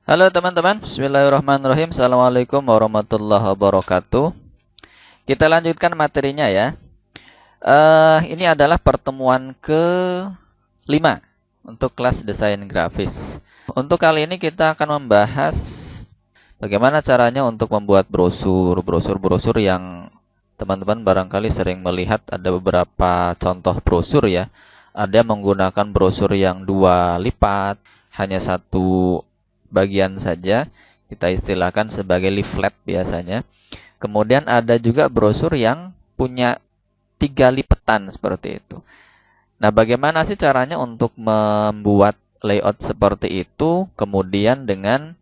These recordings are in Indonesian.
Halo teman-teman, Bismillahirrahmanirrahim. Assalamualaikum warahmatullahi wabarakatuh. Kita lanjutkan materinya ya. Ini adalah pertemuan ke-5 untuk kelas desain grafis. Untuk kali ini kita akan membahas bagaimana caranya untuk membuat brosur yang teman-teman barangkali sering melihat. Ada beberapa contoh brosur ya. Ada yang menggunakan brosur yang 2 lipat, hanya satu bagian saja, kita istilahkan sebagai leaflet biasanya. Kemudian ada juga brosur yang punya 3 lipatan seperti itu. Nah, bagaimana sih caranya untuk membuat layout seperti itu, kemudian dengan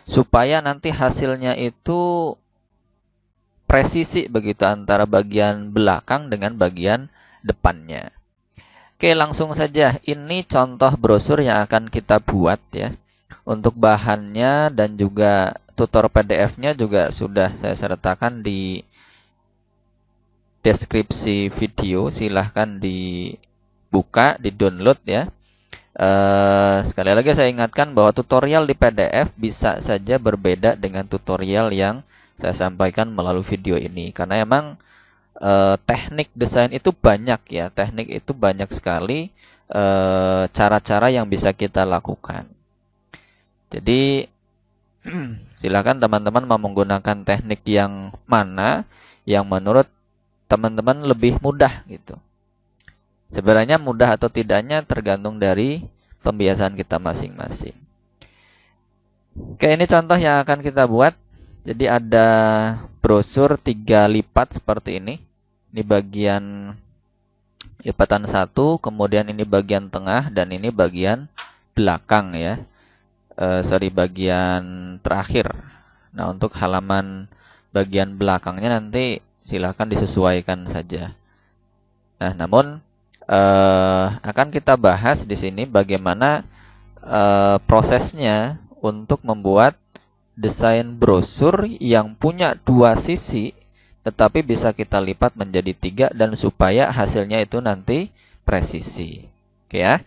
supaya nanti hasilnya itu presisi begitu antara bagian belakang dengan bagian depannya. Oke, langsung saja. Ini contoh brosur yang akan kita buat ya. Untuk bahannya dan juga tutor PDF-nya juga sudah saya sertakan di deskripsi video. Silahkan dibuka, di-download ya. Sekali lagi saya ingatkan bahwa tutorial di PDF bisa saja berbeda dengan tutorial yang saya sampaikan melalui video ini. Karena emang teknik desain itu banyak ya. Teknik itu banyak sekali cara-cara yang bisa kita lakukan. Jadi silakan teman-teman mau menggunakan teknik yang mana yang menurut teman-teman lebih mudah gitu. Sebenarnya mudah atau tidaknya tergantung dari pembiasaan kita masing-masing. Oke, ini contoh yang akan kita buat. Jadi ada brosur 3 lipat seperti ini. Ini bagian lipatan 1, kemudian ini bagian tengah, dan ini bagian belakang ya. Bagian terakhir. Nah, untuk halaman bagian belakangnya nanti silahkan disesuaikan saja. Nah, namun akan kita bahas di sini bagaimana prosesnya untuk membuat desain brosur yang punya 2 sisi tetapi bisa kita lipat menjadi 3 dan supaya hasilnya itu nanti presisi. Oke ya.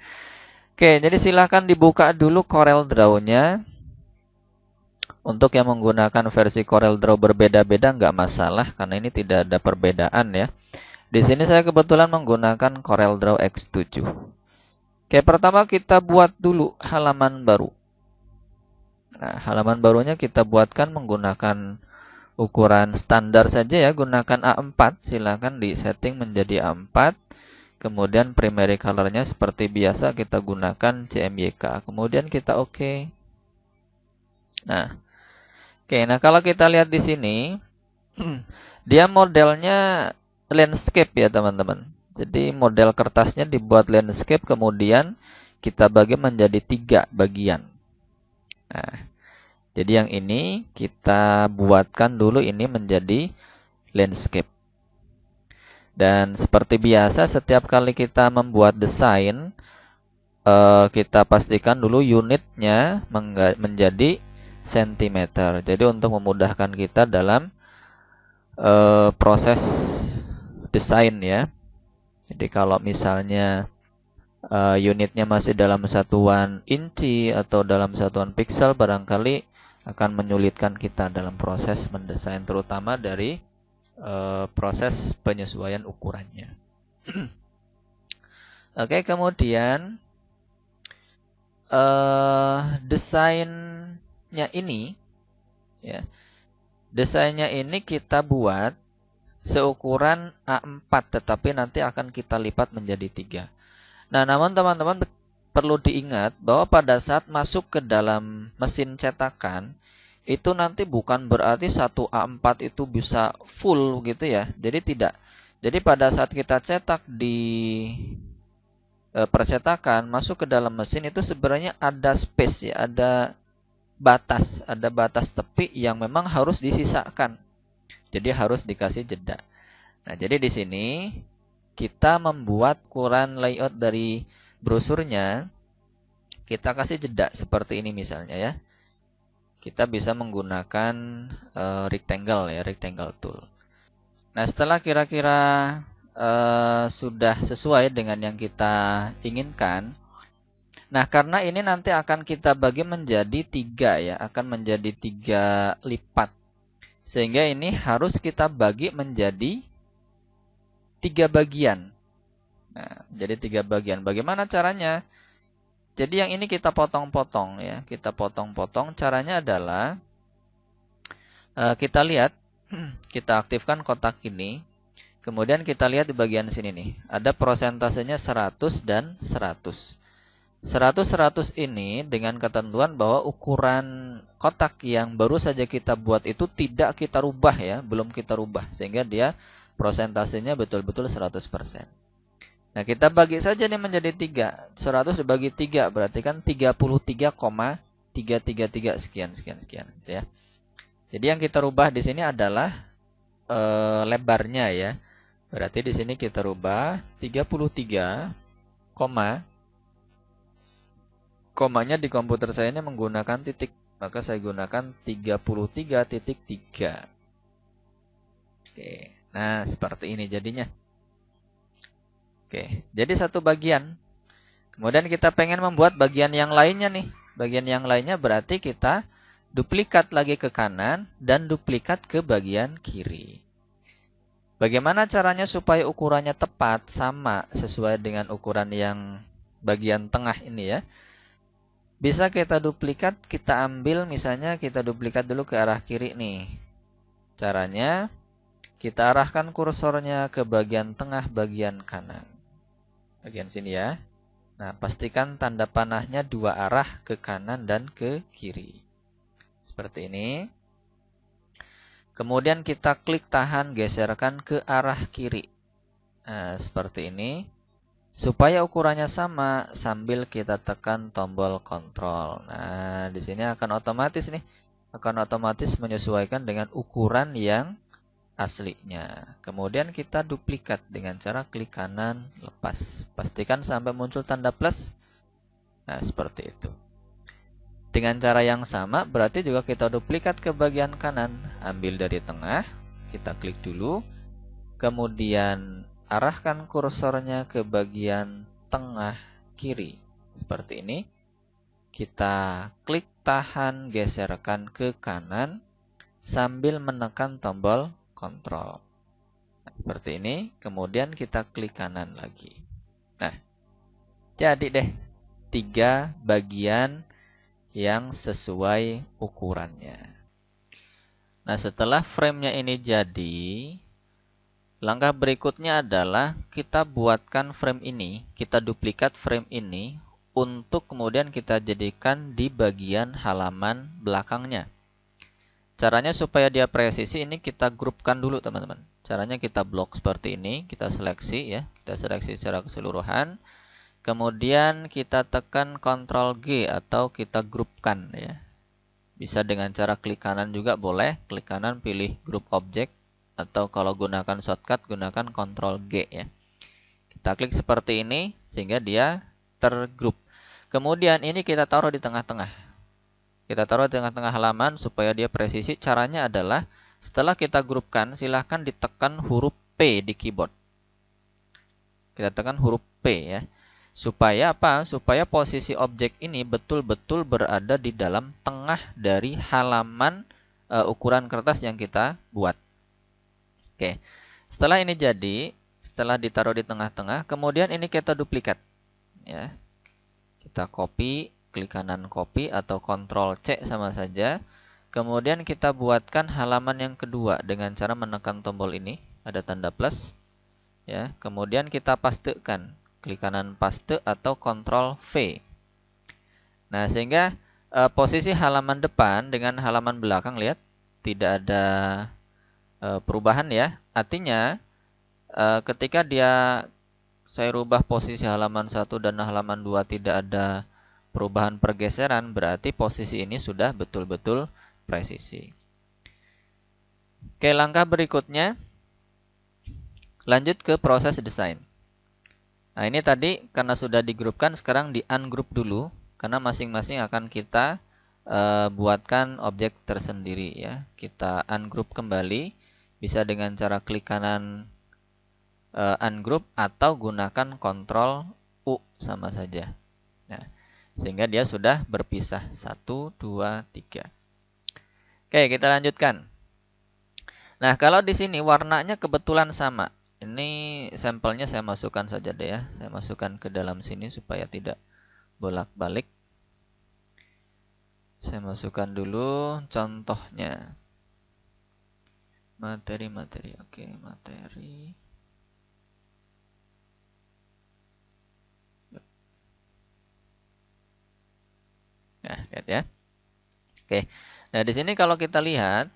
Oke, jadi silahkan dibuka dulu Corel Draw-nya. Untuk yang menggunakan versi Corel Draw berbeda-beda nggak masalah karena ini tidak ada perbedaan ya. Di sini saya kebetulan menggunakan Corel Draw X7. Oke, pertama kita buat dulu halaman baru. Nah, halaman barunya kita buatkan menggunakan ukuran standar saja ya, gunakan A4, silakan di setting menjadi A4. Kemudian primary colornya seperti biasa kita gunakan CMYK. Kemudian kita oke. Nah, nah kalau kita lihat di sini, dia modelnya landscape ya teman-teman. Jadi model kertasnya dibuat landscape, kemudian kita bagi menjadi 3 bagian. Nah, jadi yang ini kita buatkan dulu ini menjadi landscape. Dan seperti biasa setiap kali kita membuat desain, kita pastikan dulu unitnya menjadi sentimeter. Jadi untuk memudahkan kita dalam proses desain ya. Jadi kalau misalnya unitnya masih dalam satuan inci atau dalam satuan piksel, barangkali akan menyulitkan kita dalam proses mendesain, terutama dari proses penyesuaian ukurannya. Oke, kemudian desainnya ini ya. Desainnya ini kita buat seukuran A4 tetapi nanti akan kita lipat menjadi 3. Nah, namun teman-teman perlu diingat bahwa pada saat masuk ke dalam mesin cetakan itu nanti bukan berarti satu A4 itu bisa full gitu ya. Jadi tidak. Jadi pada saat kita cetak di percetakan masuk ke dalam mesin itu sebenarnya ada space ya, ada batas tepi yang memang harus disisakan. Jadi harus dikasih jeda. Nah, jadi di sini kita membuat ukuran layout dari brosurnya, kita kasih jeda seperti ini misalnya ya. Kita bisa menggunakan rectangle tool. Nah, setelah kira-kira sudah sesuai dengan yang kita inginkan, Nah, karena ini nanti akan kita bagi menjadi 3 ya, akan menjadi 3 lipat. Sehingga ini harus kita bagi menjadi 3 bagian. Nah, jadi 3 bagian. Bagaimana caranya? Jadi yang ini kita potong-potong ya, kita potong-potong. Caranya adalah kita lihat, kita aktifkan kotak ini. Kemudian kita lihat di bagian sini nih, ada prosentasenya 100 dan 100. 100 ini dengan ketentuan bahwa ukuran kotak yang baru saja kita buat itu tidak kita rubah ya, belum kita rubah. Sehingga dia prosentasenya betul-betul 100%. Nah, kita bagi saja nih menjadi 3. 100 dibagi 3 berarti kan 33,333 sekian sekian sekian ya. Jadi yang kita rubah di sini adalah lebarnya ya. Berarti di sini kita rubah 33, komanya di komputer saya ini menggunakan titik. Maka saya gunakan 33.3. Oke. Nah, seperti ini jadinya. Oke, jadi satu bagian. Kemudian kita pengen membuat bagian yang lainnya nih. Bagian yang lainnya berarti kita duplikat lagi ke kanan dan duplikat ke bagian kiri. Bagaimana caranya supaya ukurannya tepat sama sesuai dengan ukuran yang bagian tengah ini ya? Bisa kita duplikat, kita ambil misalnya kita duplikat dulu ke arah kiri nih. Caranya kita arahkan kursornya ke bagian tengah bagian kanan. Bagian sini ya. Nah, pastikan tanda panahnya 2 arah ke kanan dan ke kiri. Seperti ini. Kemudian kita klik tahan, geserkan ke arah kiri. Nah, seperti ini. Supaya ukurannya sama sambil kita tekan tombol kontrol. Nah, di sini akan otomatis nih. Akan otomatis menyesuaikan dengan ukuran yang aslinya. Kemudian kita duplikat dengan cara klik kanan, lepas. Pastikan sampai muncul tanda plus. Nah, seperti itu. Dengan cara yang sama, berarti juga kita duplikat ke bagian kanan. Ambil dari tengah, kita klik dulu. Kemudian arahkan kursornya ke bagian tengah kiri. Seperti ini. Kita klik tahan, geserkan ke kanan. Sambil menekan tombol kontrol. Nah, seperti ini. Kemudian kita klik kanan lagi. Nah, jadi deh 3 bagian yang sesuai ukurannya. Nah, setelah framenya ini jadi, langkah berikutnya adalah kita buatkan frame ini, kita duplikat frame ini untuk kemudian kita jadikan di bagian halaman belakangnya. Caranya supaya dia presisi ini kita grupkan dulu teman-teman. Caranya kita blok seperti ini, kita seleksi ya, kita seleksi secara keseluruhan. Kemudian kita tekan Ctrl G atau kita grupkan ya. Bisa dengan cara klik kanan juga boleh, klik kanan pilih group object atau kalau gunakan shortcut gunakan Ctrl G ya. Kita klik seperti ini sehingga dia tergrup. Kemudian ini kita taruh di tengah-tengah. Kita taruh di tengah-tengah halaman supaya dia presisi. Caranya adalah setelah kita grupkan silahkan ditekan huruf P di keyboard. Kita tekan huruf P ya. Supaya apa? Supaya posisi objek ini betul-betul berada di dalam tengah dari halaman ukuran kertas yang kita buat. Oke. Setelah ini jadi, setelah ditaruh di tengah-tengah, kemudian ini kita duplikat. Ya. Kita copy, klik kanan copy atau Ctrl C sama saja. Kemudian kita buatkan halaman yang kedua dengan cara menekan tombol ini, ada tanda plus. Ya. Kemudian kita pastekan. Klik kanan paste atau Ctrl V. Nah, sehingga posisi halaman depan dengan halaman belakang lihat tidak ada perubahan ya. Artinya ketika saya rubah posisi halaman 1 dan halaman 2 tidak ada perubahan pergeseran, berarti posisi ini sudah betul-betul presisi. Oke, langkah berikutnya lanjut ke proses desain. Nah, ini tadi karena sudah digrupkan, sekarang di ungroup dulu karena masing-masing akan kita buatkan objek tersendiri ya. Kita ungroup kembali, bisa dengan cara klik kanan ungroup atau gunakan Ctrl U sama saja. Nah, Sehingga dia sudah berpisah. 1, 2, 3. Oke, kita lanjutkan. Nah, kalau di sini warnanya kebetulan sama. Ini sampelnya saya masukkan saja deh ya. Saya masukkan ke dalam sini supaya tidak bolak-balik. Saya masukkan dulu contohnya. Materi. Oke, materi. Nah, lihat ya. Oke. Nah, di sini kalau kita lihat,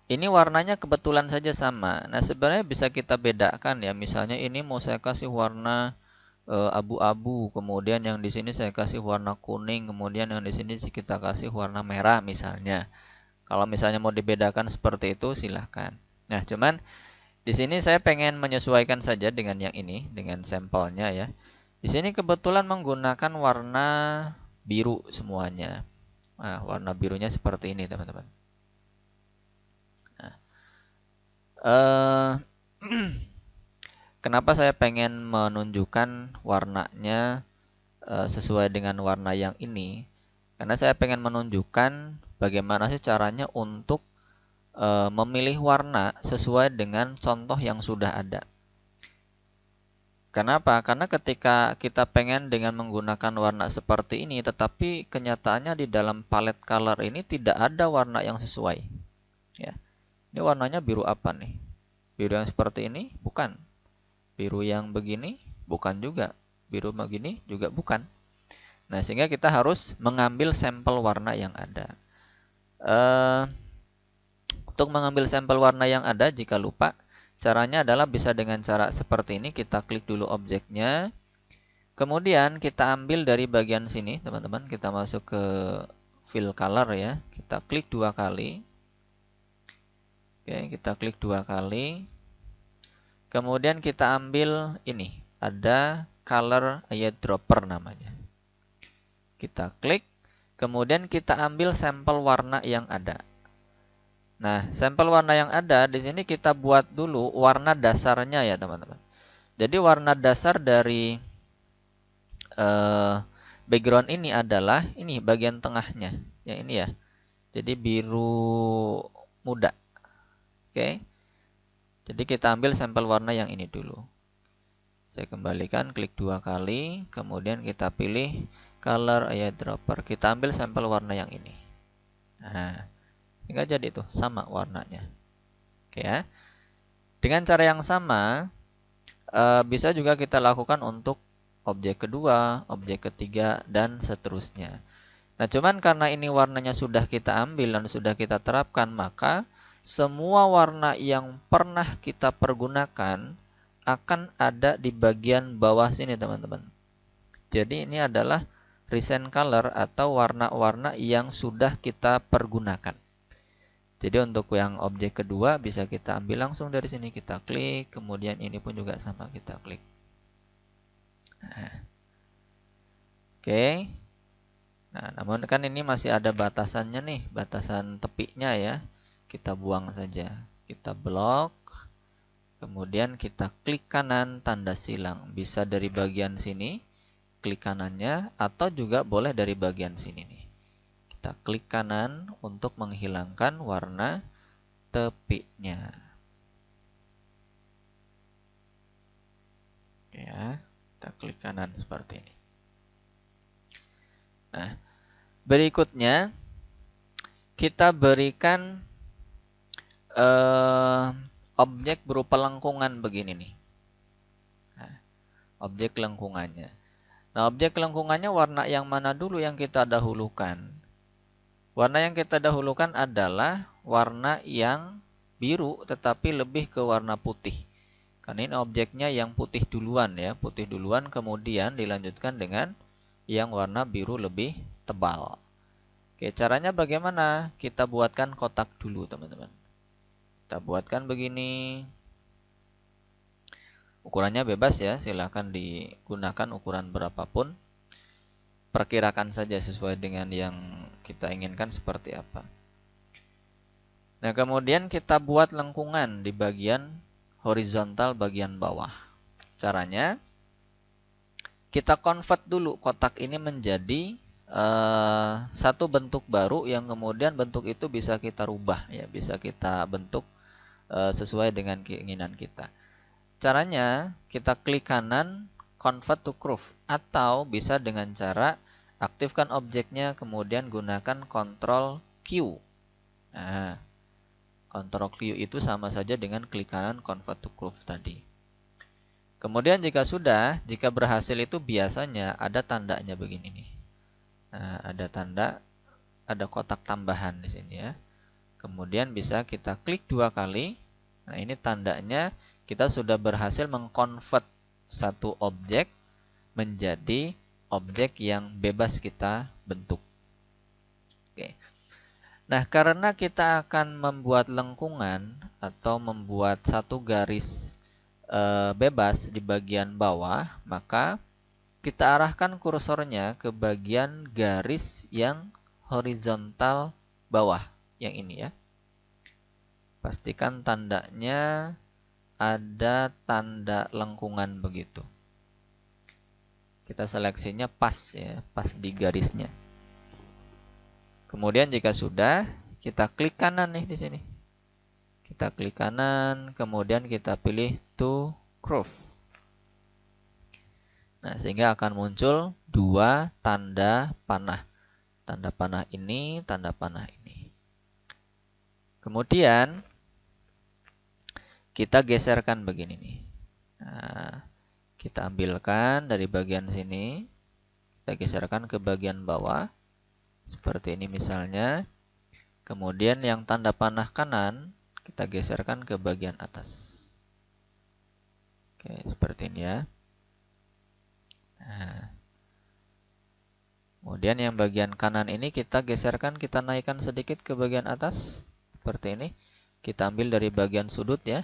ini warnanya kebetulan saja sama. Nah, sebenarnya bisa kita bedakan ya. Misalnya ini mau saya kasih warna abu-abu, kemudian yang di sini saya kasih warna kuning, kemudian yang di sini kita kasih warna merah misalnya. Kalau misalnya mau dibedakan seperti itu silahkan. Nah, cuman di sini saya pengen menyesuaikan saja dengan yang ini, dengan sampelnya ya. Di sini kebetulan menggunakan warna biru semuanya. Nah, warna birunya seperti ini, teman-teman. Nah, kenapa saya pengen menunjukkan warnanya sesuai dengan warna yang ini? Karena saya pengen menunjukkan bagaimana sih caranya untuk memilih warna sesuai dengan contoh yang sudah ada. Kenapa? Karena ketika kita pengen dengan menggunakan warna seperti ini, tetapi kenyataannya di dalam palet color ini tidak ada warna yang sesuai. Ya, ini warnanya biru apa nih? Biru yang seperti ini? Bukan. Biru yang begini? Bukan juga. Biru begini juga bukan. Nah, sehingga kita harus mengambil sampel warna yang ada. Untuk mengambil sampel warna yang ada, jika lupa, caranya adalah bisa dengan cara seperti ini. Kita klik dulu objeknya. Kemudian kita ambil dari bagian sini, teman-teman. Kita masuk ke fill color ya. Kita klik 2 kali. Oke, kita klik 2 kali. Kemudian kita ambil ini. Ada color eyedropper namanya. Kita klik. Kemudian kita ambil sampel warna yang ada. Nah, sampel warna yang ada di sini kita buat dulu warna dasarnya ya, teman-teman. Jadi warna dasar dari background ini adalah ini bagian tengahnya, yang ini ya. Jadi biru muda. Oke. Jadi kita ambil sampel warna yang ini dulu. Saya kembalikan, klik 2 kali, kemudian kita pilih color eyedropper. Kita ambil sampel warna yang ini. Nah, hingga jadi itu sama warnanya. Oke ya. Dengan cara yang sama bisa juga kita lakukan untuk objek kedua, objek ketiga, dan seterusnya. Nah, cuman karena ini warnanya sudah kita ambil dan sudah kita terapkan, maka semua warna yang pernah kita pergunakan akan ada di bagian bawah sini, teman-teman. Jadi ini adalah recent color atau warna-warna yang sudah kita pergunakan. Jadi untuk yang objek kedua bisa kita ambil langsung dari sini, kita klik, kemudian ini pun juga sama, kita klik. Nah. Oke. Nah, namun kan ini masih ada batasannya nih, batasan tepinya ya. Kita buang saja. Kita blok. Kemudian kita klik kanan tanda silang. Bisa dari bagian sini, klik kanannya, atau juga boleh dari bagian sini nih. Kita klik kanan untuk menghilangkan warna tepinya. Ya, kita klik kanan seperti ini. Nah, berikutnya kita berikan objek berupa lengkungan begini nih. Nah, objek lengkungannya. Nah, objek lengkungannya warna yang mana dulu yang kita dahulukan? Warna yang kita dahulukan adalah warna yang biru tetapi lebih ke warna putih. Karena ini objeknya yang putih duluan ya, putih duluan kemudian dilanjutkan dengan yang warna biru lebih tebal. Oke, caranya bagaimana? Kita buatkan kotak dulu, teman-teman. Kita buatkan begini. Ukurannya bebas ya, silahkan digunakan ukuran berapapun. Perkirakan saja sesuai dengan yang kita inginkan seperti apa. Nah, kemudian kita buat lengkungan di bagian horizontal bagian bawah. Caranya, kita convert dulu kotak ini menjadi satu bentuk baru yang kemudian bentuk itu bisa kita rubah ya, bisa kita bentuk sesuai dengan keinginan kita. Caranya kita klik kanan convert to curve, atau bisa dengan cara aktifkan objeknya kemudian gunakan Ctrl Q. Nah, Ctrl Q itu sama saja dengan klik kanan convert to curve tadi. Kemudian jika berhasil itu biasanya ada tandanya begini nih. Nah, ada tanda, ada kotak tambahan di sini ya. Kemudian bisa kita klik 2 kali. Nah, ini tandanya kita sudah berhasil mengkonvert satu objek menjadi objek yang bebas kita bentuk. Oke. Nah, karena kita akan membuat lengkungan atau membuat satu garis bebas di bagian bawah, maka kita arahkan kursornya ke bagian garis yang horizontal bawah, yang ini ya. Pastikan tandanya ada tanda lengkungan begitu. Kita seleksinya pas ya, pas di garisnya. Kemudian jika sudah, kita klik kanan nih di sini. Kita klik kanan, kemudian kita pilih to curve. Nah, sehingga akan muncul 2 tanda panah. Tanda panah ini, tanda panah ini. Kemudian kita geserkan begini nih. Nah, kita ambilkan dari bagian sini, kita geserkan ke bagian bawah. Seperti ini misalnya. Kemudian yang tanda panah kanan, kita geserkan ke bagian atas. Oke, seperti ini ya. Nah, kemudian yang bagian kanan ini kita geserkan, kita naikkan sedikit ke bagian atas. Seperti ini. Kita ambil dari bagian sudut ya.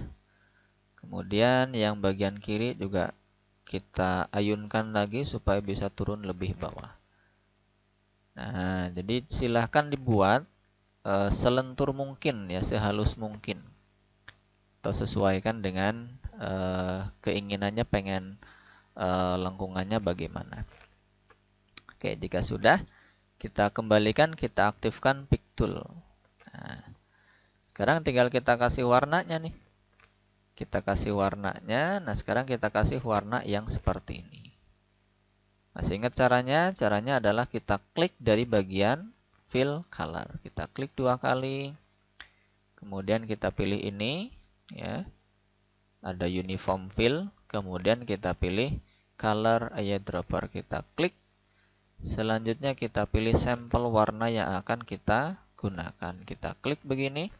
Kemudian yang bagian kiri juga kita ayunkan lagi supaya bisa turun lebih bawah. Nah, jadi silahkan dibuat selentur mungkin ya, sehalus mungkin. Atau sesuaikan dengan keinginannya, pengen lengkungannya bagaimana. Oke, jika sudah, kita kembalikan, kita aktifkan pick tool. Nah, sekarang tinggal kita kasih warnanya nih. Kita kasih warnanya. Nah, sekarang kita kasih warna yang seperti ini. Masih ingat caranya? Caranya adalah kita klik dari bagian fill color. Kita klik 2 kali. Kemudian kita pilih ini ya. Ada uniform fill, kemudian kita pilih color eyedropper. Kita klik. Selanjutnya kita pilih sampel warna yang akan kita gunakan. Kita klik begini.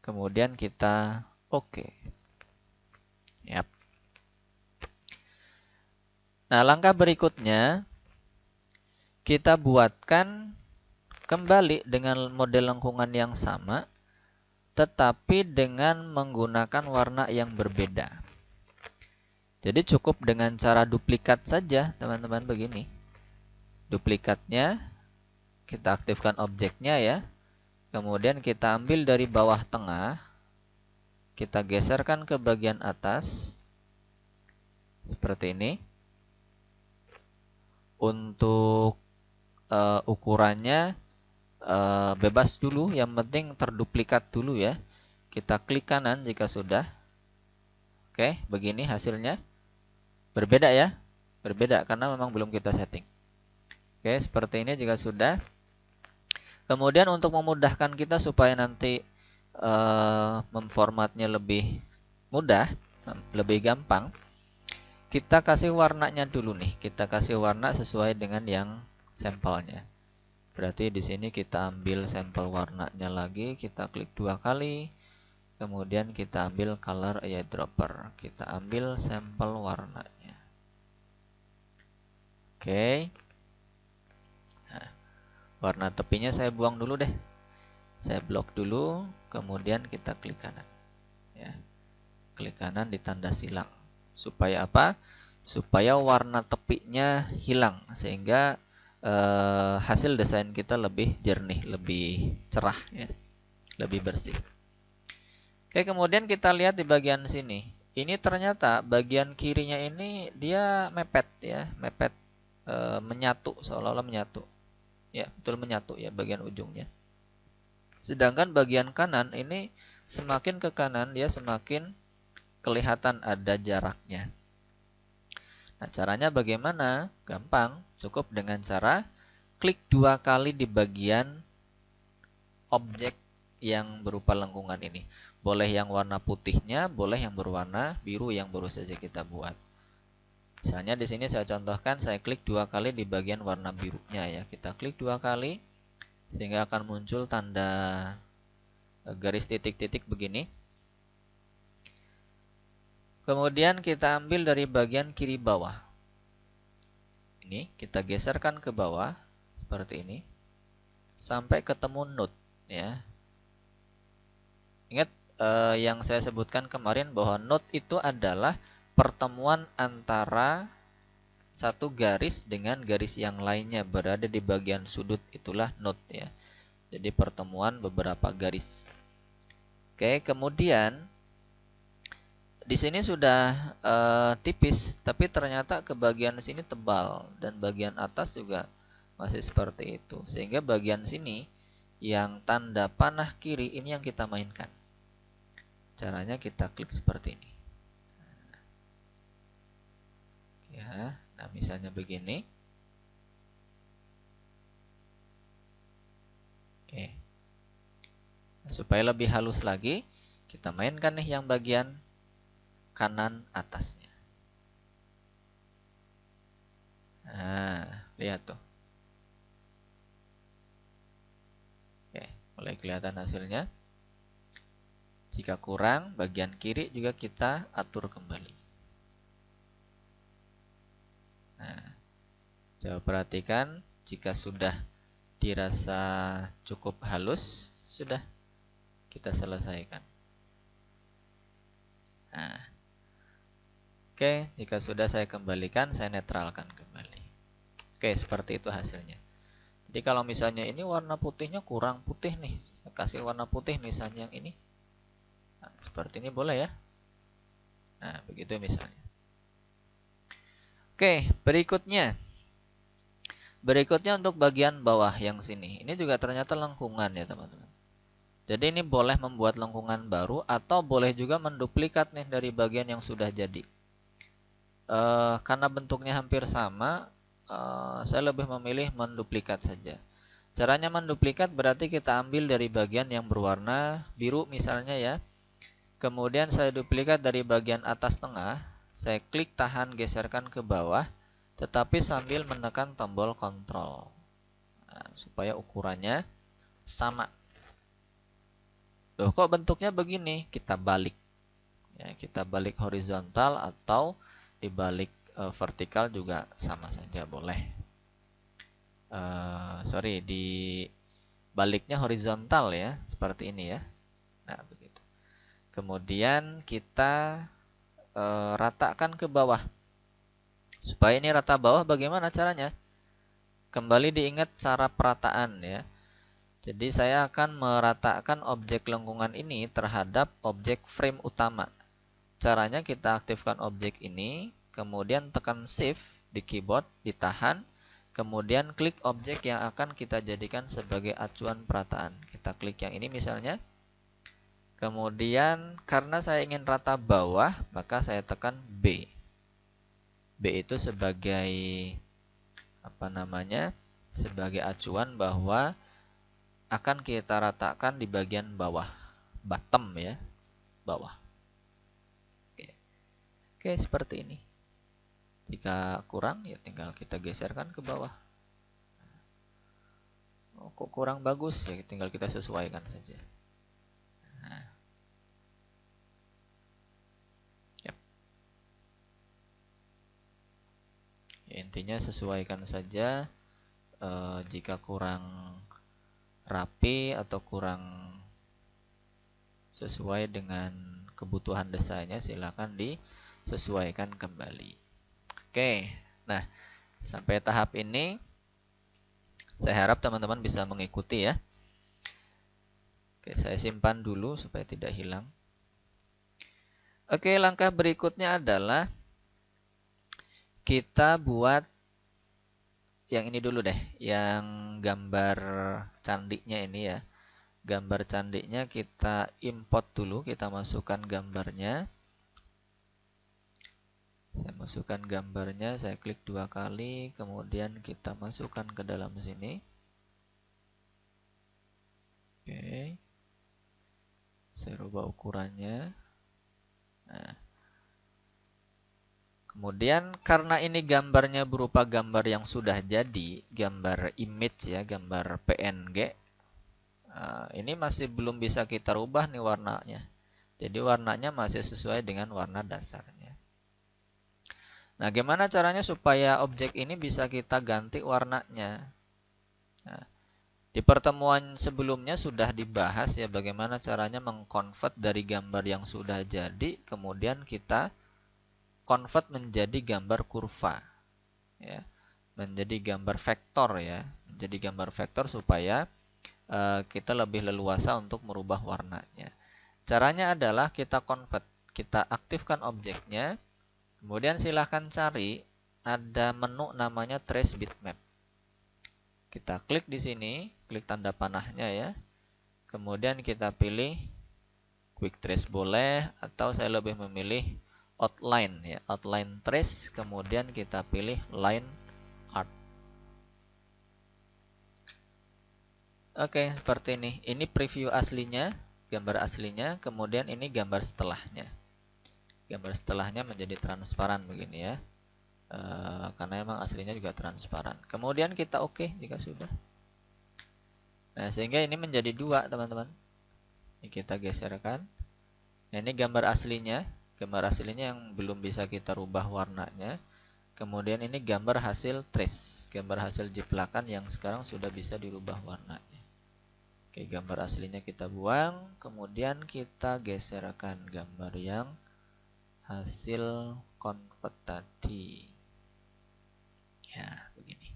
Kemudian kita oke. Yap. Nah, langkah berikutnya kita buatkan kembali dengan model lengkungan yang sama, tetapi dengan menggunakan warna yang berbeda. Jadi cukup dengan cara duplikat saja, teman-teman, begini. Duplikatnya, kita aktifkan objeknya ya. Kemudian kita ambil dari bawah tengah, kita geserkan ke bagian atas, seperti ini. Untuk ukurannya bebas dulu, yang penting terduplikat dulu ya. Kita klik kanan jika sudah. Oke, begini hasilnya. Berbeda ya, berbeda karena memang belum kita setting. Oke, seperti ini jika sudah. Kemudian untuk memudahkan kita supaya nanti memformatnya lebih mudah, lebih gampang, kita kasih warnanya dulu nih. Kita kasih warna sesuai dengan yang sampelnya. Berarti di sini kita ambil sampel warnanya lagi, kita klik 2 kali. Kemudian kita ambil color eyedropper. Kita ambil sampel warnanya. Oke. Nah, warna tepinya saya buang dulu deh. Saya blok dulu, kemudian kita klik kanan. Ya. Klik kanan di tanda silang. Supaya apa? Supaya warna tepinya hilang, sehingga hasil desain kita lebih jernih, lebih cerah ya, lebih bersih. Oke, kemudian kita lihat di bagian sini. Ini ternyata bagian kirinya ini dia mepet ya, mepet, menyatu, seolah-olah menyatu. ya, betul menyatu ya bagian ujungnya. Sedangkan bagian kanan ini semakin ke kanan dia semakin kelihatan ada jaraknya. Nah, caranya bagaimana? Gampang, cukup dengan cara klik 2 kali di bagian objek yang berupa lengkungan ini. Boleh yang warna putihnya, boleh yang berwarna biru yang baru saja kita buat. Misalnya di sini saya contohkan, saya klik 2 kali di bagian warna birunya ya. Kita klik 2 kali sehingga akan muncul tanda garis titik-titik begini. Kemudian kita ambil dari bagian kiri bawah. Ini kita geserkan ke bawah seperti ini sampai ketemu node ya. Ingat yang saya sebutkan kemarin bahwa node itu adalah pertemuan antara satu garis dengan garis yang lainnya berada di bagian sudut, itulah node ya. Jadi pertemuan beberapa garis. Oke, kemudian di sini sudah tipis, tapi ternyata ke bagian sini tebal dan bagian atas juga masih seperti itu. Sehingga bagian sini yang tanda panah kiri ini yang kita mainkan. Caranya kita klik seperti ini. Ya, nah misalnya begini. Oke. Nah, supaya lebih halus lagi, kita mainkan nih yang bagian kanan atasnya. Nah, lihat tuh. Oke, mulai kelihatan hasilnya. Jika kurang, bagian kiri juga kita atur kembali. Nah, coba perhatikan, jika sudah dirasa cukup halus, sudah kita selesaikan. Nah, oke, jika sudah saya kembalikan, saya netralkan kembali. Oke, seperti itu hasilnya. Jadi kalau misalnya ini warna putihnya kurang putih nih, kasih warna putih misalnya yang ini. Nah, seperti ini boleh ya. Nah, begitu misalnya. Oke, berikutnya. Berikutnya untuk bagian bawah yang sini. Ini juga ternyata lengkungan ya teman-teman. Jadi ini boleh membuat lengkungan baru atau boleh juga menduplikat nih dari bagian yang sudah jadi. Karena bentuknya hampir sama, saya lebih memilih menduplikat saja. Caranya menduplikat berarti kita ambil dari bagian yang berwarna biru misalnya ya. Kemudian saya duplikat dari bagian atas tengah, saya klik tahan geserkan ke bawah, tetapi sambil menekan tombol kontrol. Nah, supaya ukurannya sama. Loh, kok bentuknya begini? Kita balik. Ya, kita balik horizontal atau dibalik vertikal juga sama saja boleh. Di baliknya horizontal ya, seperti ini ya. Nah, begitu. Kemudian kita ratakan ke bawah. Supaya ini rata bawah, bagaimana caranya? Kembali diingat cara perataan ya. Jadi saya akan meratakan objek lengkungan ini terhadap objek frame utama. Caranya kita aktifkan objek ini, kemudian tekan Shift di keyboard, ditahan, kemudian klik objek yang akan kita jadikan sebagai acuan perataan. Kita klik yang ini misalnya. Kemudian karena saya ingin rata bawah, maka saya tekan B. B itu sebagai sebagai acuan bahwa akan kita ratakan di bagian bawah, bottom ya, bawah. Oke, seperti ini. Jika kurang, ya tinggal kita geserkan ke bawah. Oh, kok kurang bagus, ya tinggal kita sesuaikan saja. Nah. Yap. Ya, intinya sesuaikan saja. Jika kurang rapi atau kurang sesuai dengan kebutuhan desainnya, silakan disesuaikan kembali. Oke, nah sampai tahap ini saya harap teman-teman bisa mengikuti ya. Oke, saya simpan dulu supaya tidak hilang. Oke, langkah berikutnya adalah kita buat yang ini dulu deh, yang gambar candinya ini ya. Gambar candinya kita import dulu, kita masukkan gambarnya. Saya masukkan gambarnya, saya klik 2 kali, kemudian kita masukkan ke dalam sini. Oke. Saya rubah ukurannya. Nah. Kemudian karena ini gambarnya berupa gambar yang sudah jadi, gambar image ya, gambar PNG. Nah, ini masih belum bisa kita rubah nih warnanya. Jadi warnanya masih sesuai dengan warna dasarnya. Nah, gimana caranya supaya objek ini bisa kita ganti warnanya? Nah, di pertemuan sebelumnya sudah dibahas ya bagaimana caranya mengkonvert dari gambar yang sudah jadi, kemudian kita convert menjadi gambar kurva. Ya, menjadi gambar vektor ya, menjadi gambar vektor supaya kita lebih leluasa untuk merubah warnanya. Caranya adalah kita convert, kita aktifkan objeknya, kemudian silahkan cari ada menu namanya trace bitmap. Kita klik di sini, klik tanda panahnya ya. Kemudian kita pilih quick trace boleh, atau saya lebih memilih outline ya, outline trace, kemudian kita pilih line art. Oke, seperti ini. Ini preview aslinya, gambar aslinya, kemudian ini gambar setelahnya. Gambar setelahnya menjadi transparan begini ya. Karena emang aslinya juga transparan. Kemudian kita oke jika sudah. Nah, sehingga ini menjadi 2, teman-teman. Ini kita geserkan. Nah, ini gambar aslinya. Gambar aslinya yang belum bisa kita rubah warnanya. Kemudian ini gambar hasil trace, gambar hasil jiplakan yang sekarang sudah bisa dirubah warnanya. Oke, gambar aslinya kita buang, kemudian kita geserkan gambar yang hasil convert tadi. Ya, begini.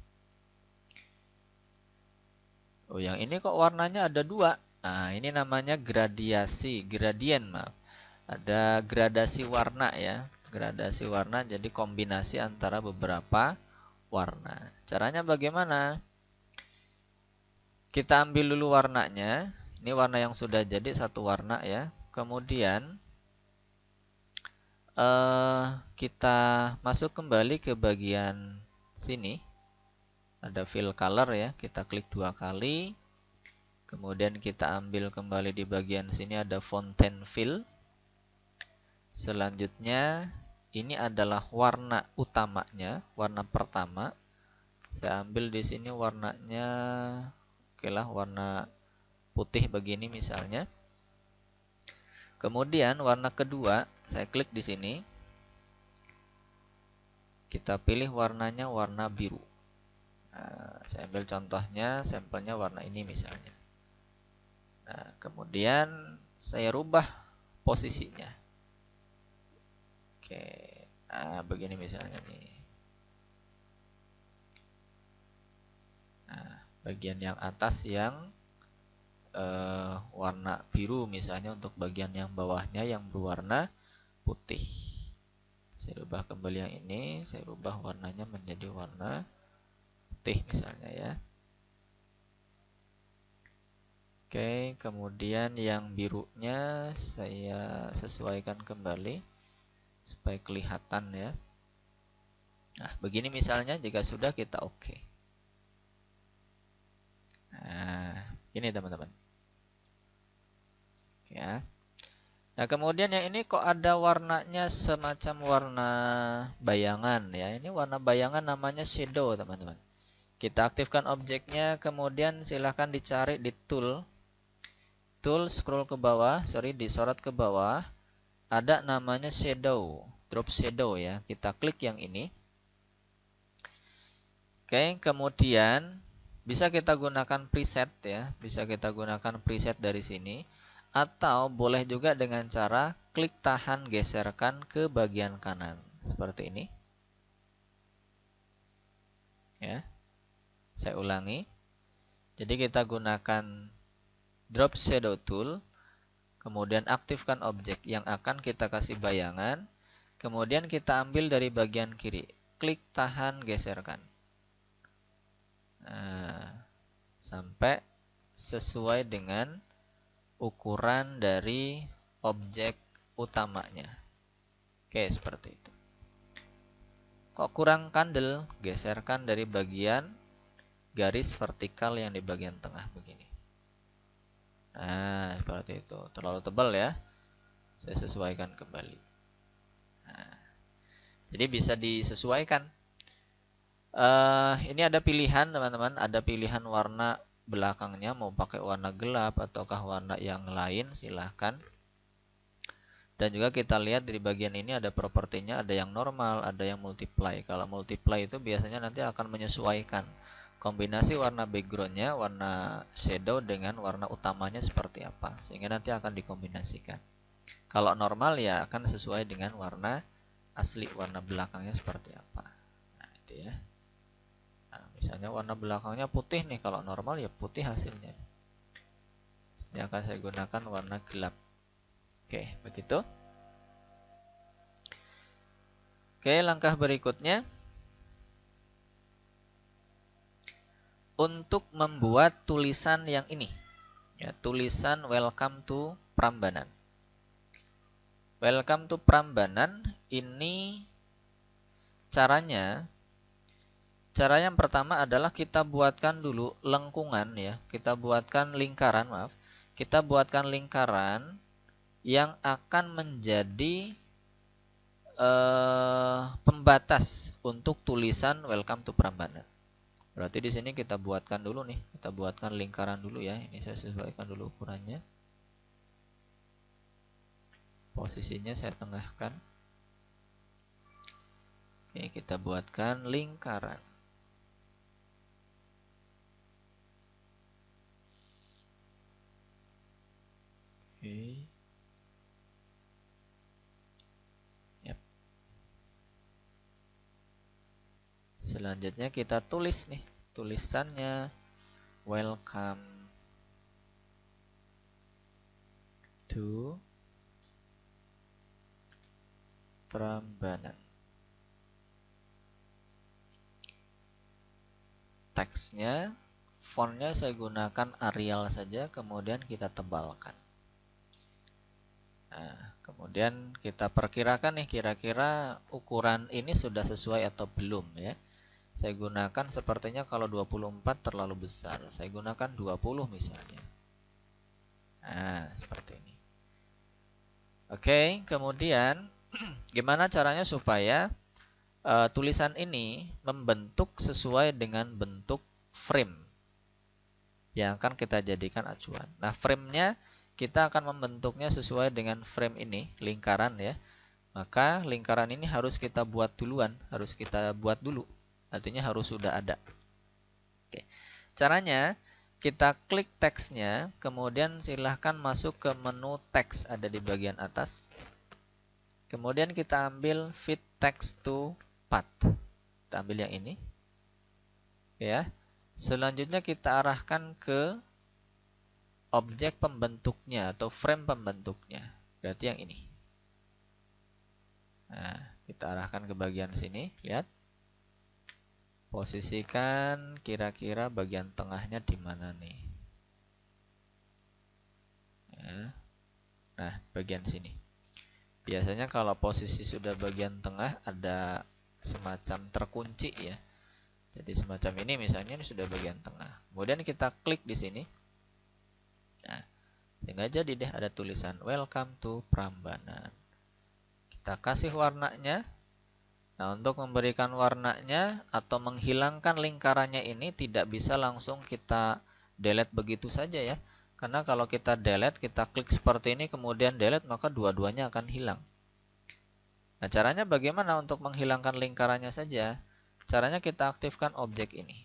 Oh, yang ini kok warnanya ada 2. Nah, ini namanya gradien maaf. Ada gradasi warna ya. Gradasi warna jadi kombinasi antara beberapa warna. Caranya bagaimana? Kita ambil dulu warnanya. Ini warna yang sudah jadi satu warna ya. Kemudian kita masuk kembali ke bagian sini. Ada fill color ya. Kita klik 2 kali. Kemudian kita ambil kembali di bagian sini ada fontaine fill. Selanjutnya ini adalah warna utamanya, warna pertama. Saya ambil di sini warnanya, oke lah, warna putih begini misalnya. Kemudian warna kedua, saya klik di sini. Kita pilih warnanya warna biru. Nah, saya ambil contohnya, sampelnya warna ini misalnya. Nah, kemudian saya rubah posisinya. Oke, nah begini misalnya nih. Nah, bagian yang atas yang warna biru misalnya, untuk bagian yang bawahnya yang berwarna putih. Saya rubah kembali yang ini, saya rubah warnanya menjadi warna putih misalnya ya. Oke, kemudian yang birunya saya sesuaikan kembali supaya kelihatan ya. Nah, begini misalnya jika sudah kita oke. Nah, ini teman-teman. Ya. Nah, kemudian yang ini kok ada warnanya semacam warna bayangan ya. Ini warna bayangan namanya shadow, teman-teman. Kita aktifkan objeknya, kemudian silahkan dicari di tool. Tool, scroll ke bawah, disorot ke bawah. Ada namanya shadow, drop shadow ya. Kita klik yang ini. Oke, kemudian bisa kita gunakan preset ya. Bisa kita gunakan preset dari sini. Atau boleh juga dengan cara klik tahan geserkan ke bagian kanan. Seperti ini. Ya. Saya ulangi. Jadi kita gunakan drop shadow tool. Kemudian aktifkan objek yang akan kita kasih bayangan. Kemudian kita ambil dari bagian kiri. Klik tahan geserkan. sampai sesuai dengan ukuran dari objek utamanya. Oke, seperti itu. Kok kurang kandel? Geserkan dari bagian garis vertikal yang di bagian tengah begini. Nah, seperti itu. Terlalu tebal ya. Saya sesuaikan kembali. Nah, jadi bisa disesuaikan. Ini ada pilihan teman-teman. Ada pilihan warna belakangnya. Mau pakai warna gelap ataukah warna yang lain. Silahkan. Dan juga kita lihat di bagian ini ada propertinya. Ada yang normal, ada yang multiply. Kalau multiply itu biasanya nanti akan menyesuaikan kombinasi warna backgroundnya, warna shadow dengan warna utamanya seperti apa, sehingga nanti akan dikombinasikan. Kalau normal ya akan sesuai dengan warna asli, warna belakangnya seperti apa. Nah itu ya. Nah, misalnya warna belakangnya putih nih, kalau normal ya putih hasilnya. Ini akan saya gunakan warna gelap. Oke, begitu. Oke, langkah berikutnya. Untuk membuat tulisan yang ini, ya, tulisan Welcome to Prambanan. Welcome to Prambanan ini caranya yang pertama adalah kita buatkan dulu lengkungan ya, kita buatkan lingkaran, kita buatkan lingkaran yang akan menjadi pembatas untuk tulisan Welcome to Prambanan. Berarti di sini kita buatkan dulu nih, kita buatkan lingkaran dulu ya. Ini saya sesuaikan dulu ukurannya. Posisinya saya tengahkan. Oke, kita buatkan lingkaran. Oke. Yap. Selanjutnya kita tulis nih, tulisannya Welcome to Prambanan. Teksnya, fontnya saya gunakan Arial saja, kemudian kita tebalkan. Nah, kemudian kita perkirakan nih, kira-kira ukuran ini sudah sesuai atau belum ya. Saya gunakan sepertinya kalau 24 terlalu besar. Saya gunakan 20 misalnya. Nah, seperti ini. Oke, kemudian gimana caranya supaya tulisan ini membentuk sesuai dengan bentuk frame yang akan kita jadikan acuan. Nah, frame-nya kita akan membentuknya sesuai dengan frame ini, lingkaran ya. Maka lingkaran ini harus kita buat duluan, harus kita buat dulu. Artinya harus sudah ada. Oke. Caranya kita klik teksnya, kemudian silahkan masuk ke menu teks ada di bagian atas. Kemudian kita ambil fit text to path. Kita ambil yang ini. Ya. Selanjutnya kita arahkan ke objek pembentuknya atau frame pembentuknya. Berarti yang ini. Nah, kita arahkan ke bagian sini, lihat. Posisikan kira-kira bagian tengahnya di mana nih? Ya. Nah, bagian sini. Biasanya kalau posisi sudah bagian tengah ada semacam terkunci ya. Jadi semacam ini misalnya ini sudah bagian tengah. Kemudian kita klik di sini. Nah, sehingga jadi deh ada tulisan Welcome to Prambanan. Kita kasih warnanya. Nah, untuk memberikan warnanya atau menghilangkan lingkarannya ini tidak bisa langsung kita delete begitu saja ya. Karena kalau kita delete, kita klik seperti ini kemudian delete, maka dua-duanya akan hilang. Nah, caranya bagaimana untuk menghilangkan lingkarannya saja? Caranya kita aktifkan objek ini.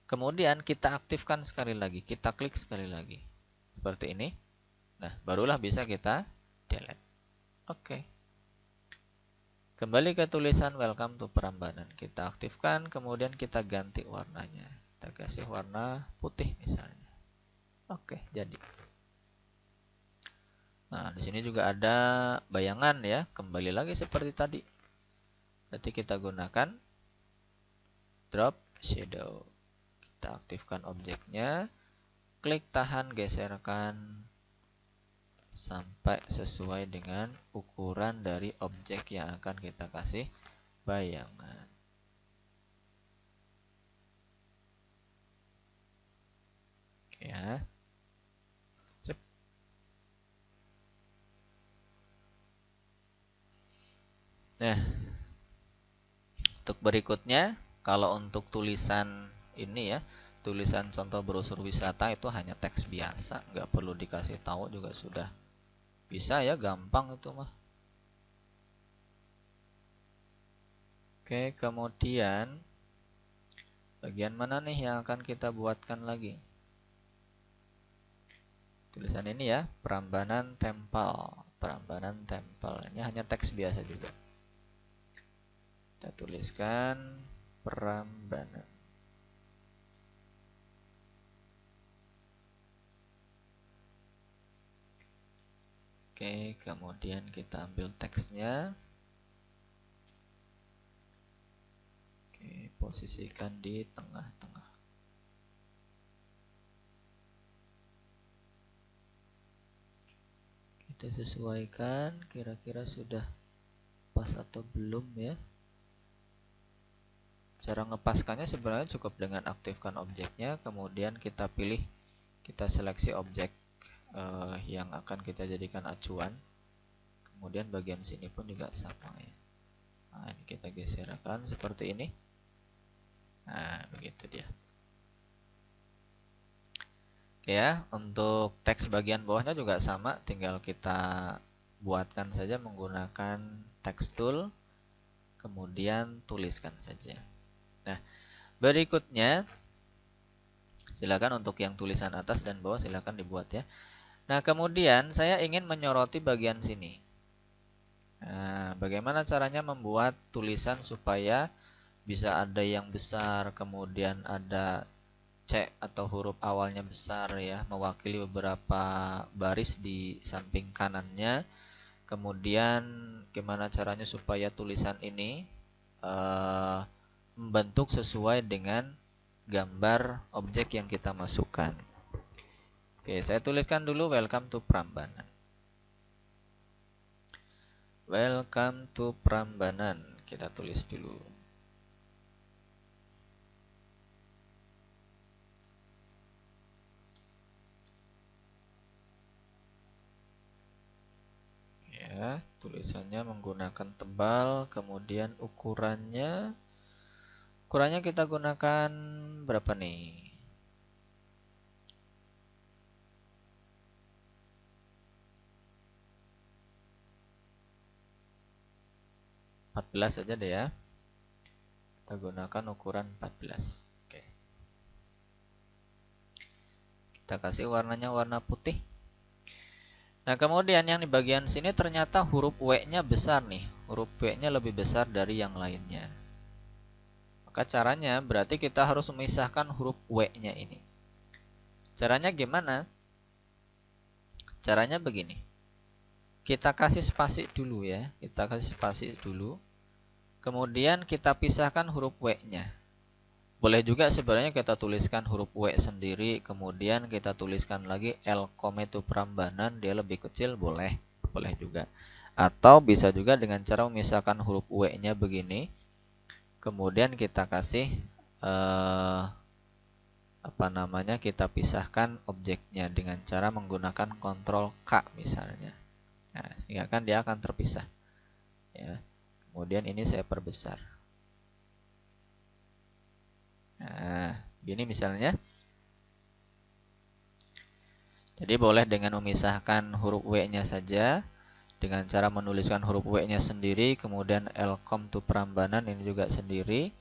Kemudian kita aktifkan sekali lagi, kita klik sekali lagi. Seperti ini. Nah, barulah bisa kita delete. Oke. Kembali ke tulisan Welcome to Prambanan. Kita aktifkan, kemudian kita ganti warnanya. Kita kasih warna putih misalnya. Oke, jadi. Nah, di sini juga ada bayangan ya. Kembali lagi seperti tadi. Berarti kita gunakan drop shadow. kita aktifkan objeknya, klik tahan, geserkan sampai sesuai dengan ukuran dari objek yang akan kita kasih bayangan. Oke ya. Sip. Nah, untuk berikutnya, kalau untuk tulisan ini ya, tulisan contoh brosur wisata itu hanya teks biasa, nggak perlu dikasih tahu juga sudah bisa ya, gampang itu mah. Oke, kemudian bagian mana nih yang akan kita buatkan lagi? Tulisan ini ya, Prambanan Tempel. Prambanan Tempel. Ini hanya teks biasa juga. Kita tuliskan Prambanan. Oke, kemudian kita ambil teksnya. Oke, posisikan di tengah-tengah. Kita sesuaikan kira-kira sudah pas atau belum ya. Cara ngepaskannya sebenarnya cukup dengan aktifkan objeknya, kemudian kita pilih, kita seleksi objek yang akan kita jadikan acuan. Kemudian bagian sini pun juga sama ya. Nah, ini kita geserkan seperti ini. Nah, begitu dia. Oke ya, untuk teks bagian bawahnya juga sama, tinggal kita buatkan saja menggunakan text tool, kemudian tuliskan saja. Nah, berikutnya silakan untuk yang tulisan atas dan bawah silakan dibuat ya. Nah, kemudian saya ingin menyoroti bagian sini. Nah, bagaimana caranya membuat tulisan supaya bisa ada yang besar, kemudian ada C atau huruf awalnya besar ya, mewakili beberapa baris di samping kanannya. Kemudian gimana caranya supaya tulisan ini membentuk sesuai dengan gambar objek yang kita masukkan. Oke, saya tuliskan dulu welcome to Prambanan. Welcome to Prambanan. Kita tulis dulu. Ya, tulisannya menggunakan tebal, kemudian ukurannya kita gunakan berapa nih? 14 saja deh ya. Kita gunakan ukuran 14. Oke. Kita kasih warnanya warna putih. Nah, kemudian yang di bagian sini ternyata huruf W-nya besar nih. Huruf W-nya lebih besar dari yang lainnya. Maka caranya berarti kita harus memisahkan huruf W-nya ini. Caranya gimana? Caranya begini. Kita kasih spasi dulu ya. Kita kasih spasi dulu. Kemudian kita pisahkan huruf W-nya. Boleh juga sebenarnya kita tuliskan huruf W sendiri, kemudian kita tuliskan lagi Elkom itu Prambanan, dia lebih kecil, boleh juga. Atau bisa juga dengan cara memisahkan huruf W-nya begini. Kemudian kita kasih kita pisahkan objeknya dengan cara menggunakan Ctrl K misalnya. Nah, sehingga kan dia akan terpisah. Ya. Kemudian ini saya perbesar. Nah, gini misalnya. Jadi boleh dengan memisahkan huruf W-nya saja, dengan cara menuliskan huruf W-nya sendiri, kemudian Elkom to Prambanan ini juga sendiri,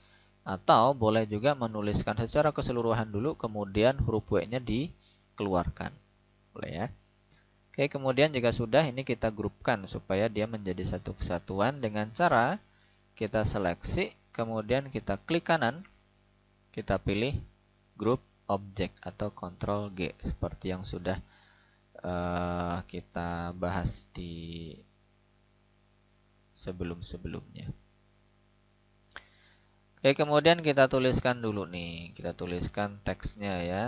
atau boleh juga menuliskan secara keseluruhan dulu, kemudian huruf W-nya dikeluarkan. Boleh ya. Oke, kemudian jika sudah, ini kita grupkan supaya dia menjadi satu kesatuan dengan cara kita seleksi, kemudian kita klik kanan, kita pilih group object atau Ctrl G seperti yang sudah kita bahas di sebelum-sebelumnya. Oke, kemudian kita tuliskan dulu nih. Kita tuliskan teksnya ya.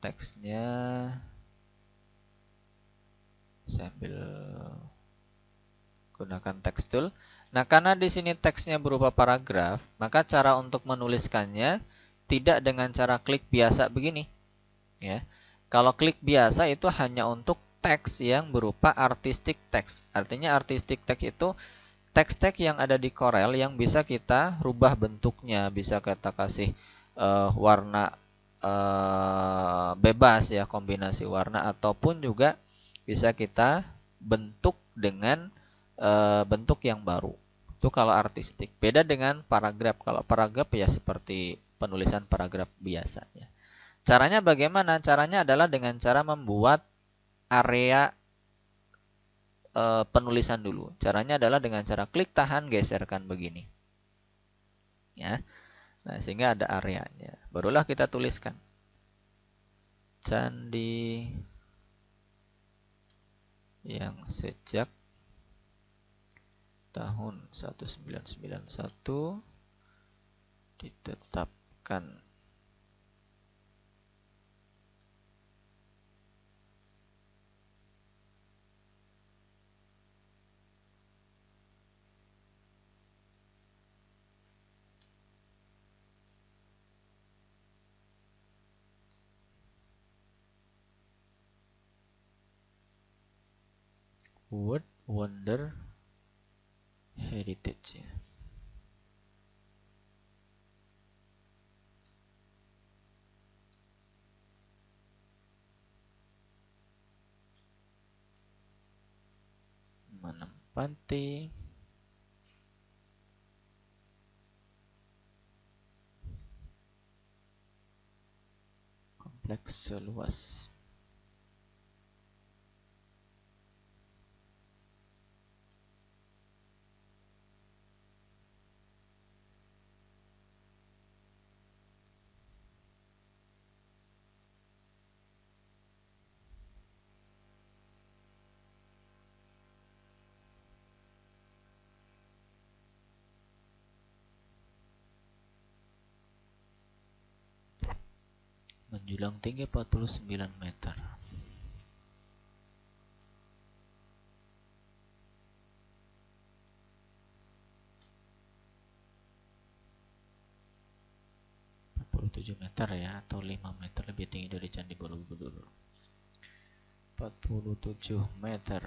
Teksnya saya ambil gunakan text tool. Nah, karena di sini teksnya berupa paragraf, maka cara untuk menuliskannya tidak dengan cara klik biasa begini, ya. Kalau klik biasa itu hanya untuk teks yang berupa artistic text. Artinya artistic text itu teks-teks yang ada di Corel yang bisa kita rubah bentuknya, bisa kita kasih warna bebas ya, kombinasi warna, ataupun juga bisa kita bentuk dengan bentuk yang baru. Itu kalau artistik. Beda dengan paragraf. Kalau paragraf ya seperti penulisan paragraf biasanya. Caranya bagaimana? Caranya adalah dengan cara membuat area penulisan dulu. Caranya adalah dengan cara klik tahan geserkan begini. Ya. Nah, sehingga ada areanya. Barulah kita tuliskan. Candi yang sejak tahun 1991 ditetapkan World Wonder Heritage ya. Menempati kompleks seluas 'menjulang tinggi 49 meter. Meter ya, atau 5 meter lebih tinggi dari Candi Borobudur. 47 meter.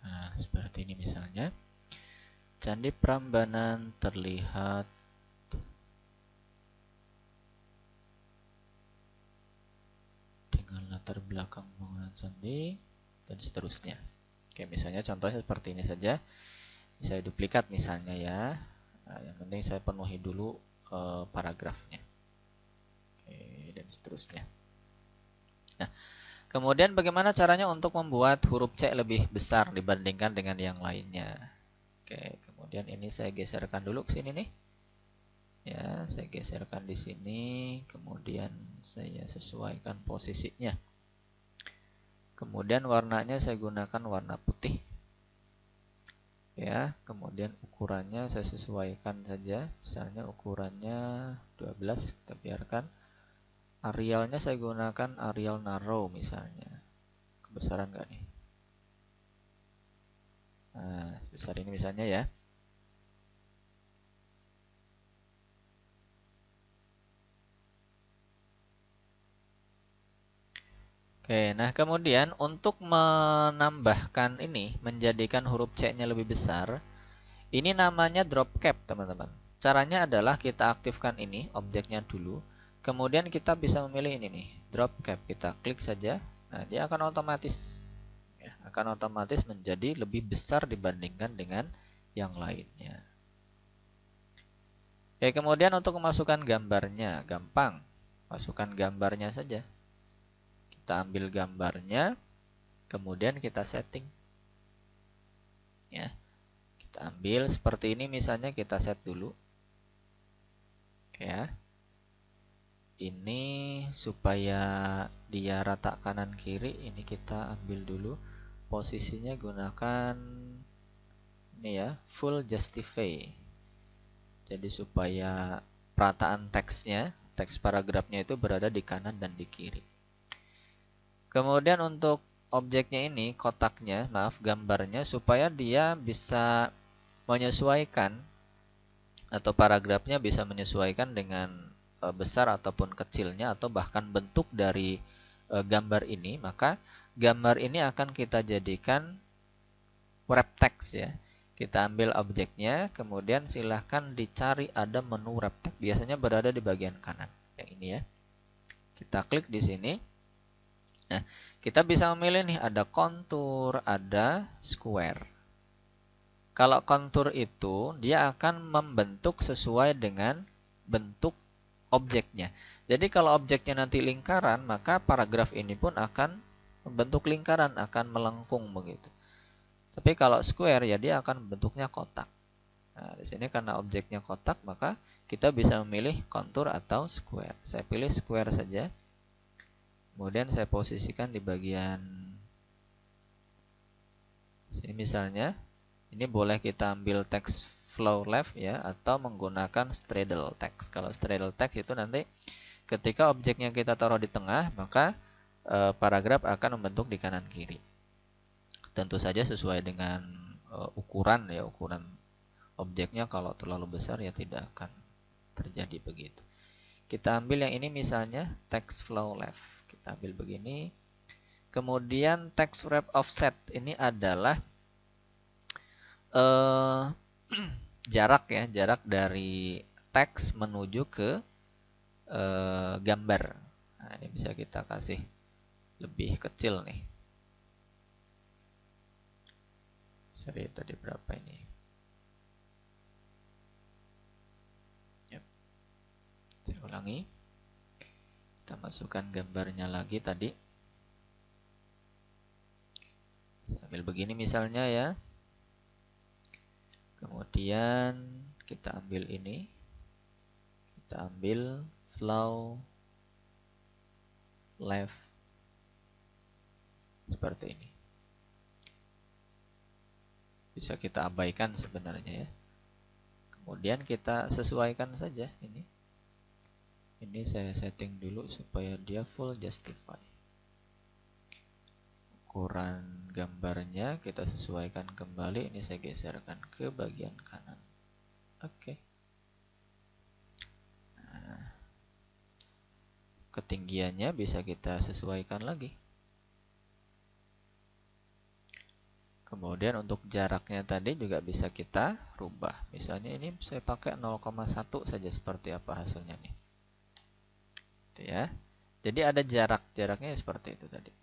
Nah, seperti ini misalnya. Candi Prambanan terlihat dengan latar belakang bangunan candi dan seterusnya. Oke, misalnya contohnya seperti ini saja. Saya duplikat misalnya ya. Nah, yang penting saya penuhi dulu paragrafnya. Oke, dan seterusnya. Nah, kemudian bagaimana caranya untuk membuat huruf C lebih besar dibandingkan dengan yang lainnya? Oke, kemudian ini saya geserkan dulu ke sini nih. Ya, saya geserkan di sini, kemudian saya sesuaikan posisinya. Kemudian warnanya saya gunakan warna putih. Ya, kemudian ukurannya saya sesuaikan saja. Misalnya ukurannya 12, kita biarkan. Arialnya saya gunakan Arial narrow misalnya. Kebesaran nggak nih? Nah, sebesar ini misalnya ya. Oke, nah kemudian untuk menambahkan ini, menjadikan huruf C-nya lebih besar, ini namanya drop cap, teman-teman. Caranya adalah kita aktifkan ini, objeknya dulu, kemudian kita bisa memilih ini nih, drop cap. Kita klik saja, nah dia akan otomatis, ya, akan otomatis menjadi lebih besar dibandingkan dengan yang lainnya. Oke, kemudian untuk memasukkan gambarnya, gampang, masukkan gambarnya saja. Kita ambil gambarnya, kemudian kita setting. Ya, kita ambil seperti ini misalnya, kita set dulu. Oke ya. Ini supaya dia rata kanan kiri, ini kita ambil dulu posisinya, gunakan ini ya, full justify. Jadi supaya perataan teksnya, teks paragrafnya itu berada di kanan dan di kiri. Kemudian untuk objeknya ini, kotaknya, maaf, gambarnya, supaya dia bisa menyesuaikan atau paragrafnya bisa menyesuaikan dengan besar ataupun kecilnya atau bahkan bentuk dari gambar ini, maka gambar ini akan kita jadikan wrap text ya. Kita ambil objeknya, kemudian silahkan dicari ada menu wrap text. Biasanya berada di bagian kanan. Yang ini ya. Kita klik di sini. Nah, kita bisa memilih nih, ada kontur, ada square. Kalau kontur itu, dia akan membentuk sesuai dengan bentuk objeknya. Jadi kalau objeknya nanti lingkaran, maka paragraf ini pun akan membentuk lingkaran, akan melengkung begitu. Tapi kalau square ya dia akan bentuknya kotak. Nah, di sini karena objeknya kotak, maka kita bisa memilih kontur atau square. Saya pilih square saja. Kemudian saya posisikan di bagian sini misalnya. Ini boleh kita ambil text flow left ya, atau menggunakan straddle text. Kalau straddle text itu nanti ketika objeknya kita taruh di tengah, maka paragraf akan membentuk di kanan kiri. Tentu saja sesuai dengan ukuran ya, ukuran objeknya. Kalau terlalu besar ya tidak akan terjadi begitu. Kita ambil yang ini misalnya text flow left. Kita ambil begini. Kemudian text wrap offset ini adalah jarak ya, jarak dari teks menuju ke gambar. Nah, ini bisa kita kasih lebih kecil nih. Sorry, tadi berapa ini? Yep. Saya ulangi. Kita masukkan gambarnya lagi tadi. Sambil begini misalnya ya. Kemudian kita ambil ini. Kita ambil flow left seperti ini. Bisa kita abaikan sebenarnya ya. Kemudian kita sesuaikan saja ini. Ini saya setting dulu supaya dia full justify. Ukuran gambarnya kita sesuaikan kembali. Ini saya geserkan ke bagian kanan. Oke. Nah, ketinggiannya bisa kita sesuaikan lagi. Kemudian untuk jaraknya tadi juga bisa kita rubah. Misalnya ini saya pakai 0,1 saja, seperti apa hasilnya nih. Itu ya. Jadi ada jaraknya seperti itu tadi.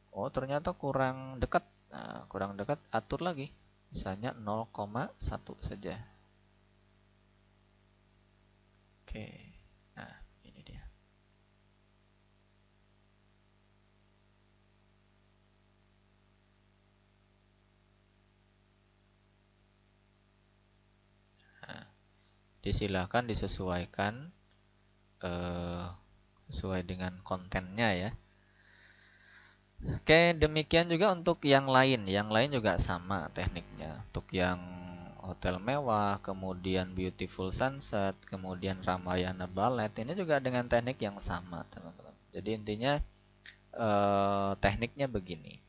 Oh, ternyata kurang dekat. Nah, kurang dekat, atur lagi. Misalnya 0,1 saja. Oke. Nah, ini dia. Disilahkan disesuaikan sesuai dengan kontennya ya. Oke, demikian juga untuk yang lain. Yang lain juga sama tekniknya. Untuk yang hotel mewah, kemudian beautiful sunset, kemudian Ramayana Ballet, ini juga dengan teknik yang sama, teman-teman. Jadi intinya tekniknya begini.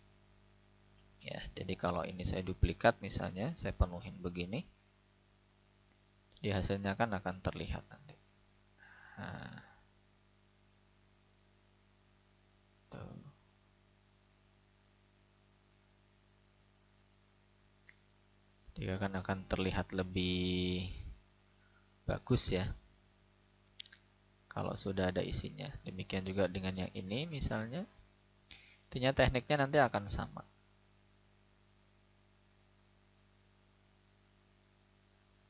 Ya, jadi kalau ini saya duplikat misalnya, saya penuhin begini. Di hasilnya kan akan terlihat nanti. Nah, tuh. Dia akan terlihat lebih bagus ya kalau sudah ada isinya. Demikian juga dengan yang ini misalnya. Intinya tekniknya nanti akan sama.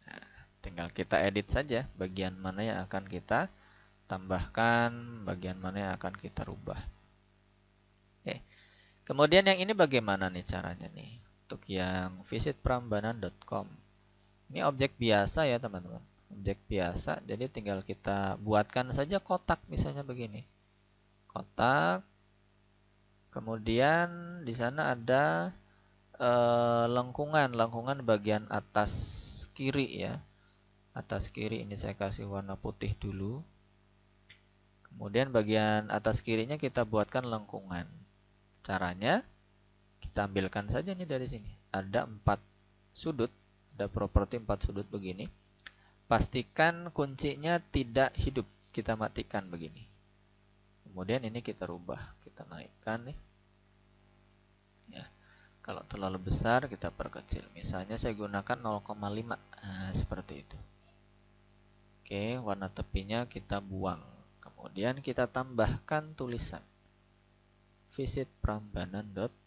Nah, tinggal kita edit saja bagian mana yang akan kita tambahkan, bagian mana yang akan kita rubah. Oke. Kemudian yang ini bagaimana nih caranya nih? untuk yang visitprambanan.com. Ini objek biasa ya teman-teman, objek biasa. Jadi tinggal kita buatkan saja kotak misalnya begini, kotak. Kemudian di sana ada lengkungan bagian atas kiri ya. Atas kiri ini saya kasih warna putih dulu. Kemudian bagian atas kirinya kita buatkan lengkungan. Caranya kita ambilkan saja nih dari sini. Ada 4 sudut, ada properti 4 sudut begini. Pastikan kuncinya tidak hidup, kita matikan begini. Kemudian ini kita rubah, kita naikkan nih. Ya. Kalau terlalu besar kita perkecil. Misalnya saya gunakan 0,5. Nah, seperti itu. Oke, warna tepinya kita buang. Kemudian kita tambahkan tulisan visitprambanan.com.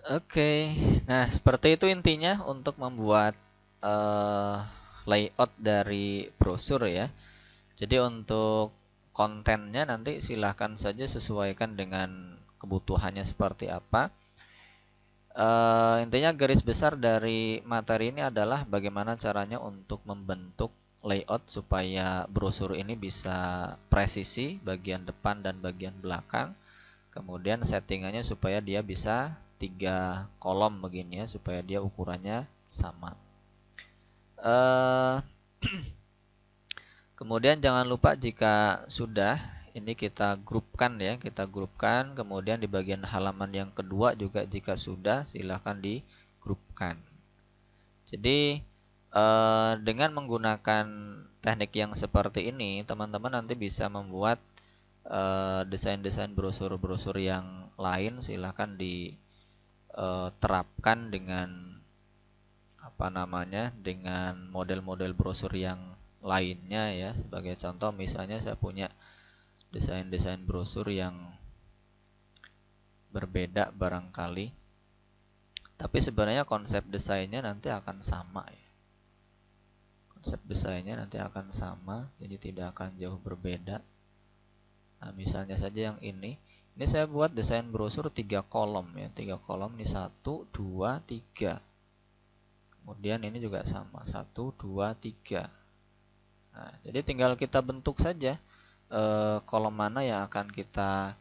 Oke, nah seperti itu intinya untuk membuat layout dari brosur ya. Jadi untuk kontennya nanti silahkan saja sesuaikan dengan kebutuhannya seperti apa. Intinya garis besar dari materi ini adalah bagaimana caranya untuk membentuk layout supaya brosur ini bisa presisi bagian depan dan bagian belakang. Kemudian settingannya supaya dia bisa 3 kolom begini ya, supaya dia ukurannya sama. Kemudian jangan lupa jika sudah, ini kita grupkan ya, kita grupkan. Kemudian di bagian halaman yang kedua juga jika sudah, silahkan digrupkan. Jadi dengan menggunakan teknik yang seperti ini, teman-teman nanti bisa membuat desain-desain brosur-brosur yang lain. Silahkan diterapkan dengan dengan model-model brosur yang lainnya ya. Sebagai contoh misalnya saya punya desain-desain brosur yang berbeda barangkali, tapi sebenarnya konsep desainnya nanti akan sama ya. Konsep desainnya nanti akan sama, jadi tidak akan jauh berbeda. Nah, misalnya saja yang ini saya buat desain brosur 3 kolom ya, 3 kolom ini 1, 2, 3. Kemudian ini juga sama, 1, 2, 3. Nah, jadi tinggal kita bentuk saja kolom mana yang akan kita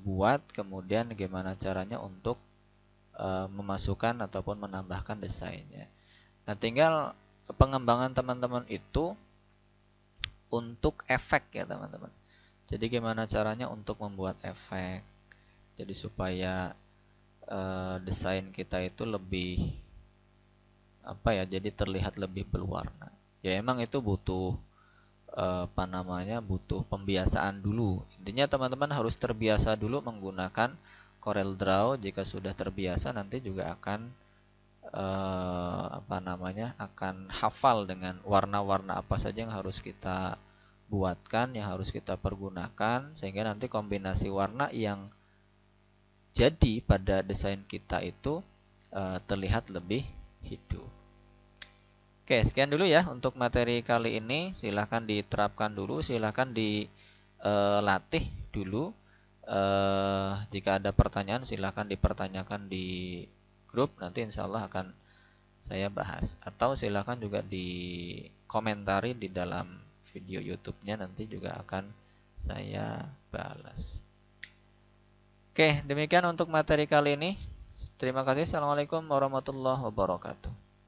buat, kemudian gimana caranya untuk memasukkan ataupun menambahkan desainnya. Nah, tinggal pengembangan teman-teman itu untuk efek ya teman-teman. Jadi gimana caranya untuk membuat efek, jadi supaya desain kita itu lebih jadi terlihat lebih berwarna. Ya emang itu butuh butuh pembiasaan dulu. Intinya teman-teman harus terbiasa dulu menggunakan Corel Draw. Jika sudah terbiasa nanti juga akan akan hafal dengan warna-warna apa saja yang harus kita buatkan, yang harus kita pergunakan, sehingga nanti kombinasi warna yang jadi pada desain kita itu terlihat lebih hidup. Oke, sekian dulu ya untuk materi kali ini. Silahkan diterapkan dulu, silahkan dilatih dulu. Jika ada pertanyaan silahkan dipertanyakan di grup, nanti insya Allah akan saya bahas. Atau silahkan juga dikomentari di dalam video YouTube-nya, nanti juga akan saya balas. Oke, demikian untuk materi kali ini. Terima kasih. Assalamualaikum warahmatullahi wabarakatuh.